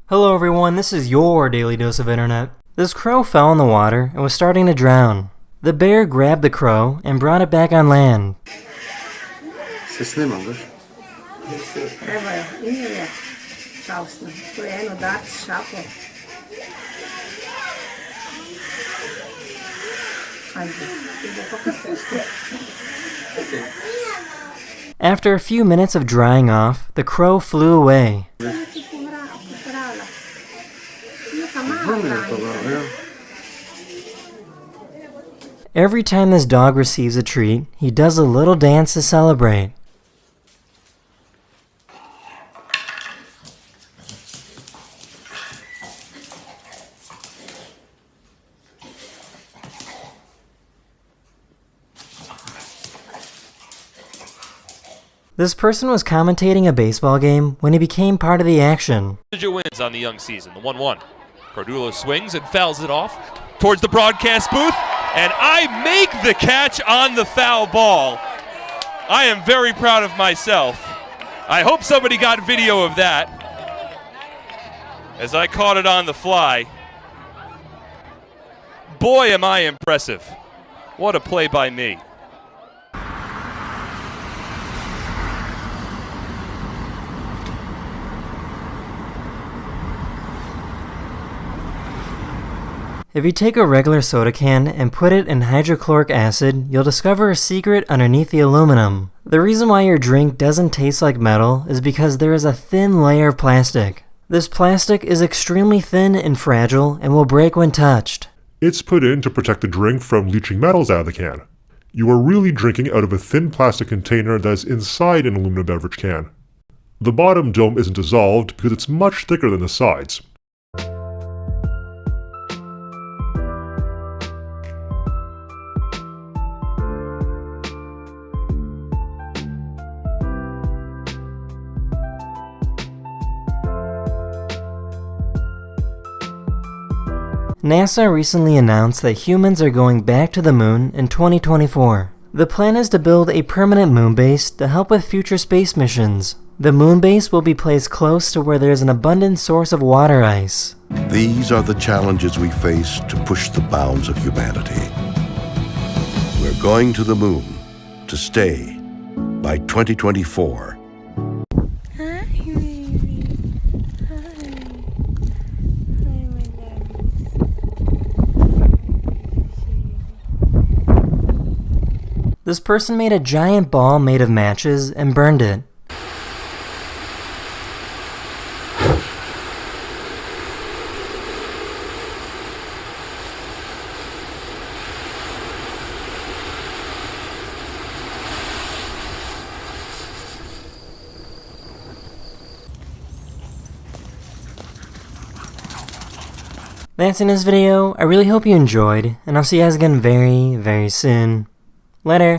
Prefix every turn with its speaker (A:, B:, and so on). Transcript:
A: Hello everyone, this is your Daily Dose of Internet. This crow fell in the water and was starting to drown. The bear grabbed the crow and brought it back on land.
B: Ses ne mi alır?
C: Evo, nije čausno. Tu je eno dati šapo. Ajde, ide kako se ustoji.
A: After a few minutes of drying off, the crow flew away. Every time this dog receives a treat, he does a little dance to celebrate. This person was commentating a baseball game when he became part of the action.
D: Wins on the young season, the 1-1. Cordulo swings and fouls it off towards the broadcast booth, and I make the catch on the foul ball. I am very proud of myself. I hope somebody got video of that as I caught it on the fly. Boy, am I impressive. What a play by me.
A: If you take a regular soda can and put it in hydrochloric acid, you'll discover a secret underneath the aluminum. The reason why your drink doesn't taste like metal is because there is a thin layer of plastic. This plastic is extremely thin and fragile and will break when touched.
E: It's put in to protect the drink from leaching metals out of the can. You are really drinking out of a thin plastic container that is inside an aluminum beverage can. The bottom dome isn't dissolved because it's much thicker than the sides.
A: NASA recently announced that humans are going back to the moon in 2024. The plan is to build a permanent moon base to help with future space missions. The moon base will be placed close to where there is an abundant source of water ice.
F: These are the challenges we face to push the bounds of humanity. We're going to the moon to stay by 2024.
A: This person made a giant ball made of matches and burned it. That's in this video. I really hope you enjoyed, and I'll see you guys again very, very soon. Later.